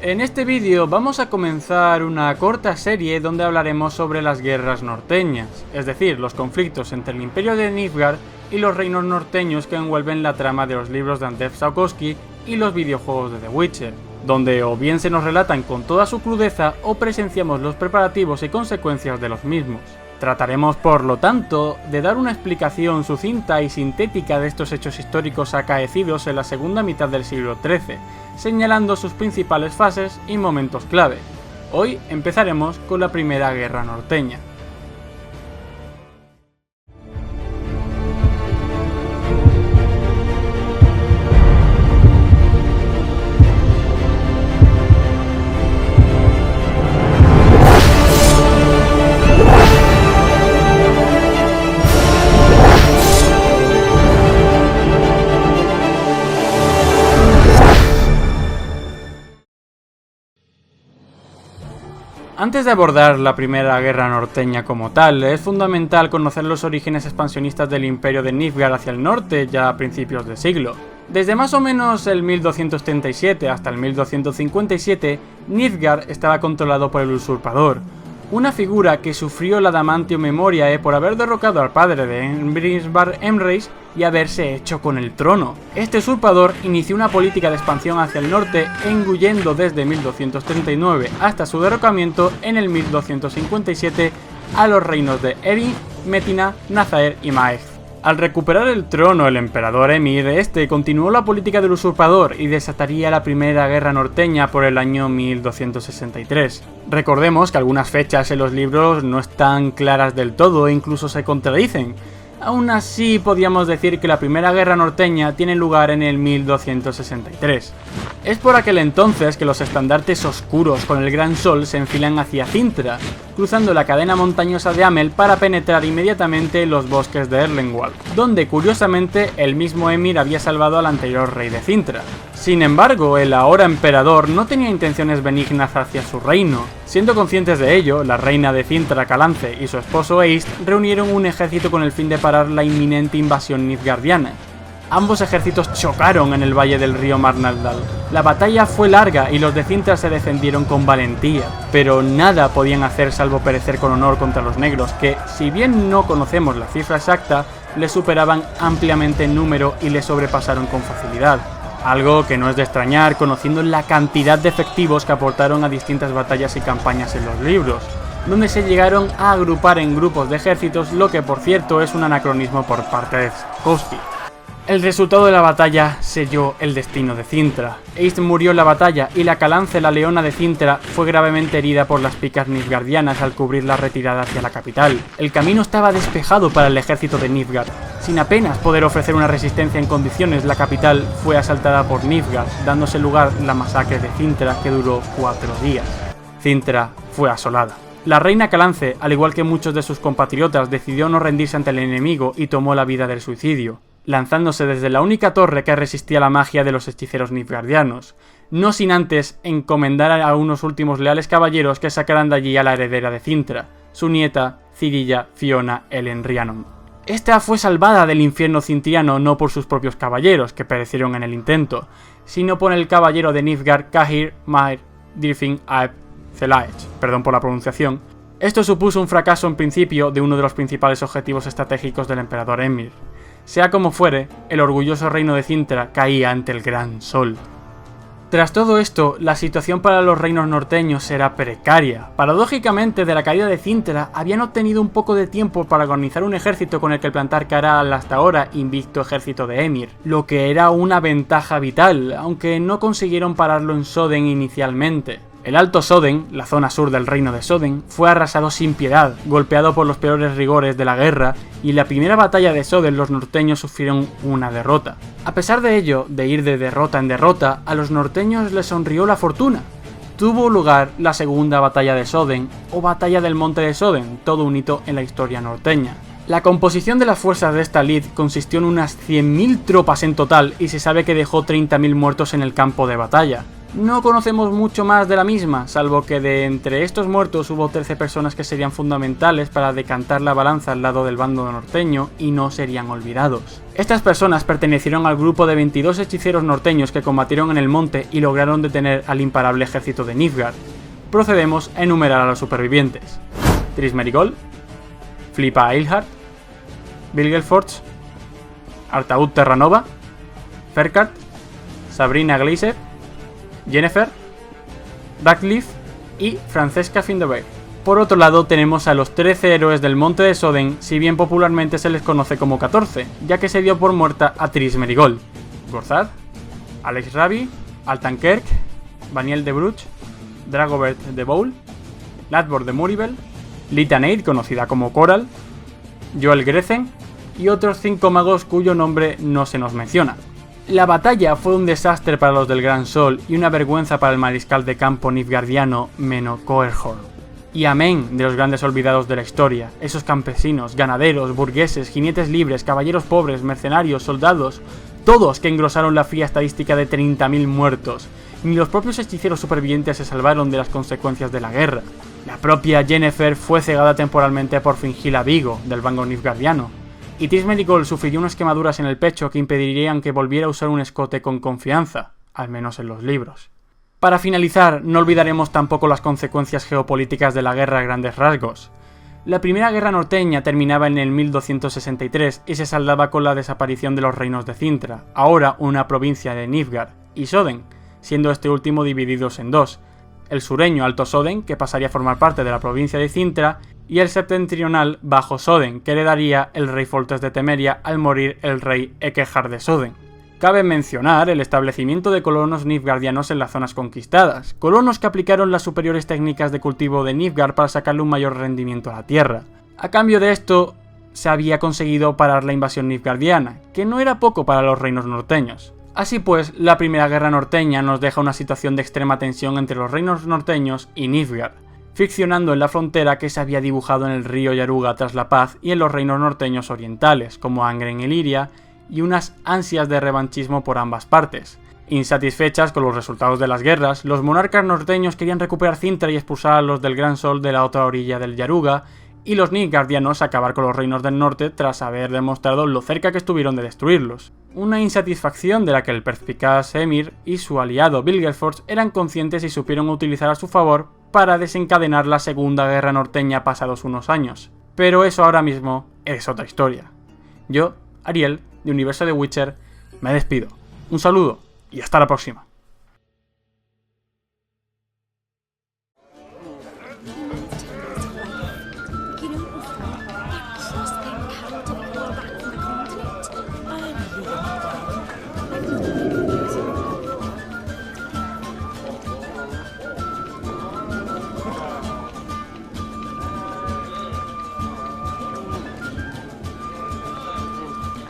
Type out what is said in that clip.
En este vídeo vamos a comenzar una corta serie donde hablaremos sobre las guerras norteñas, es decir, los conflictos entre el Imperio de Nilfgaard y los reinos norteños que envuelven la trama de los libros de Andrzej Sapkowski y los videojuegos de The Witcher, donde o bien se nos relatan con toda su crudeza o presenciamos los preparativos y consecuencias de los mismos. Trataremos, por lo tanto, de dar una explicación sucinta y sintética de estos hechos históricos acaecidos en la segunda mitad del siglo XIII, señalando sus principales fases y momentos clave. Hoy empezaremos con la Primera Guerra Norteña. Antes de abordar la Primera Guerra Norteña como tal, es fundamental conocer los orígenes expansionistas del Imperio de Nilfgaard hacia el norte ya a principios de siglo. Desde más o menos el 1237 hasta el 1257, Nilfgaard estaba controlado por el Usurpador, una figura que sufrió la Damantio Memoriae por haber derrocado al padre de Emrysbar Emreis y haberse hecho con el trono. Este usurpador inició una política de expansión hacia el norte, engullendo desde 1239 hasta su derrocamiento en el 1257 a los reinos de Erin, Metina, Nazaer y Maegh. Al recuperar el trono el emperador Emir, continuó la política del usurpador y desataría la Primera Guerra Norteña por el año 1263. Recordemos que algunas fechas en los libros no están claras del todo e incluso se contradicen. Aún así, podríamos decir que la Primera Guerra Norteña tiene lugar en el 1263. Es por aquel entonces que los estandartes oscuros con el gran sol se enfilan hacia Cintra, cruzando la cadena montañosa de Amel para penetrar inmediatamente en los bosques de Erlenwald, donde curiosamente el mismo Emir había salvado al anterior rey de Cintra. Sin embargo, el ahora emperador no tenía intenciones benignas hacia su reino. Siendo conscientes de ello, la reina de Cintra, Calanthe, y su esposo Eist reunieron un ejército con el fin de parar la inminente invasión nilfgaardiana. Ambos ejércitos chocaron en el valle del río Marnardal. La batalla fue larga y los de Cintra se defendieron con valentía, pero nada podían hacer salvo perecer con honor contra los negros, que, si bien no conocemos la cifra exacta, les superaban ampliamente en número y les sobrepasaron con facilidad. Algo que no es de extrañar conociendo la cantidad de efectivos que aportaron a distintas batallas y campañas en los libros, donde se llegaron a agrupar en grupos de ejércitos, lo que por cierto es un anacronismo por parte de Sapkowski. El resultado de la batalla selló el destino de Cintra. Eist murió en la batalla y la Calanthe, la leona de Cintra, fue gravemente herida por las picas nilfgaardianas al cubrir la retirada hacia la capital. El camino estaba despejado para el ejército de Nilfgaard. Sin apenas poder ofrecer una resistencia en condiciones, la capital fue asaltada por Nilfgaard, dándose lugar la masacre de Cintra que duró 4 días. Cintra fue asolada. La reina Calanthe, al igual que muchos de sus compatriotas, decidió no rendirse ante el enemigo y tomó la vida del suicidio, lanzándose desde la única torre que resistía la magia de los hechiceros nilfgaardianos, no sin antes encomendar a unos últimos leales caballeros que sacaran de allí a la heredera de Cintra, su nieta, Cirilla Fiona Ellen Rhiannon. Esta fue salvada del infierno cintriano no por sus propios caballeros, que perecieron en el intento, sino por el caballero de Nilfgaard Cahir Mair Dyrfing Aeb Thelaeth, perdón por la pronunciación. Esto supuso un fracaso en principio de uno de los principales objetivos estratégicos del emperador Emir. Sea como fuere, el orgulloso reino de Cintra caía ante el gran sol. Tras todo esto, la situación para los reinos norteños era precaria. Paradójicamente, de la caída de Cintra, habían obtenido un poco de tiempo para organizar un ejército con el que plantar cara al hasta ahora invicto ejército de Emir, lo que era una ventaja vital, aunque no consiguieron pararlo en Soden inicialmente. El Alto Soden, la zona sur del reino de Soden, fue arrasado sin piedad, golpeado por los peores rigores de la guerra, y en la primera batalla de Soden los norteños sufrieron una derrota. A pesar de ello, de ir de derrota en derrota, a los norteños les sonrió la fortuna. Tuvo lugar la segunda batalla de Soden, o batalla del monte de Soden, todo un hito en la historia norteña. La composición de las fuerzas de esta lid consistió en unas 100.000 tropas en total y se sabe que dejó 30.000 muertos en el campo de batalla. No conocemos mucho más de la misma, salvo que de entre estos muertos hubo 13 personas que serían fundamentales para decantar la balanza al lado del bando norteño y no serían olvidados. Estas personas pertenecieron al grupo de 22 hechiceros norteños que combatieron en el monte y lograron detener al imparable ejército de Nilfgaard. Procedemos a enumerar a los supervivientes: Triss Merigold, Flipa Eilhart, Vilgefortz, Artaud Terranova, Ferkart, Sabrina Gleiser, Yennefer, Radcliffe y Francesca Findabair. Por otro lado tenemos a los 13 héroes del Monte de Soden, si bien popularmente se les conoce como 14, ya que se dio por muerta a Triss Merigold, Gorzad, Alex Rabi, Altan Kerk, Vaniel de Bruch, Dragobert de Bowl, Ladbor de Muribel, Lita Neid, conocida como Coral, Joel Grethen y otros 5 magos cuyo nombre no se nos menciona. La batalla fue un desastre para los del Gran Sol y una vergüenza para el mariscal de campo nilfgaardiano Meno Coerhorn. Y amén de los grandes olvidados de la historia, esos campesinos, ganaderos, burgueses, jinetes libres, caballeros pobres, mercenarios, soldados, todos que engrosaron la fría estadística de 30.000 muertos. Ni los propios hechiceros supervivientes se salvaron de las consecuencias de la guerra. La propia Yennefer fue cegada temporalmente por Fingilla Vigo, del Vanguard nilfgaardiano. Y Triss Merigold sufrió unas quemaduras en el pecho que impedirían que volviera a usar un escote con confianza, al menos en los libros. Para finalizar, no olvidaremos tampoco las consecuencias geopolíticas de la guerra a grandes rasgos. La primera guerra norteña terminaba en el 1263 y se saldaba con la desaparición de los reinos de Cintra, ahora una provincia de Nilfgaard, y Soden, siendo este último divididos en dos: el sureño Alto Soden, que pasaría a formar parte de la provincia de Cintra, y el septentrional Bajo Soden, que heredaría el rey Foltest de Temeria al morir el rey Eckehard de Soden. Cabe mencionar el establecimiento de colonos nilfgaardianos en las zonas conquistadas, colonos que aplicaron las superiores técnicas de cultivo de Nilfgaard para sacarle un mayor rendimiento a la tierra. A cambio de esto, se había conseguido parar la invasión nilfgaardiana, que no era poco para los reinos norteños. Así pues, la primera guerra norteña nos deja una situación de extrema tensión entre los reinos norteños y Nilfgaard, friccionando en la frontera que se había dibujado en el río Yaruga tras la paz y en los reinos norteños orientales, como Angren y Liria, y unas ansias de revanchismo por ambas partes. Insatisfechas con los resultados de las guerras, los monarcas norteños querían recuperar Cintra y expulsar a los del Gran Sol de la otra orilla del Yaruga, y los nilfgaardianos acabar con los reinos del norte tras haber demostrado lo cerca que estuvieron de destruirlos. Una insatisfacción de la que el perspicaz Emir y su aliado Vilgefortz eran conscientes y supieron utilizar a su favor para desencadenar la Segunda Guerra Norteña pasados unos años. Pero eso ahora mismo es otra historia. Yo, Ariel, de Universo de Witcher, me despido. Un saludo y hasta la próxima.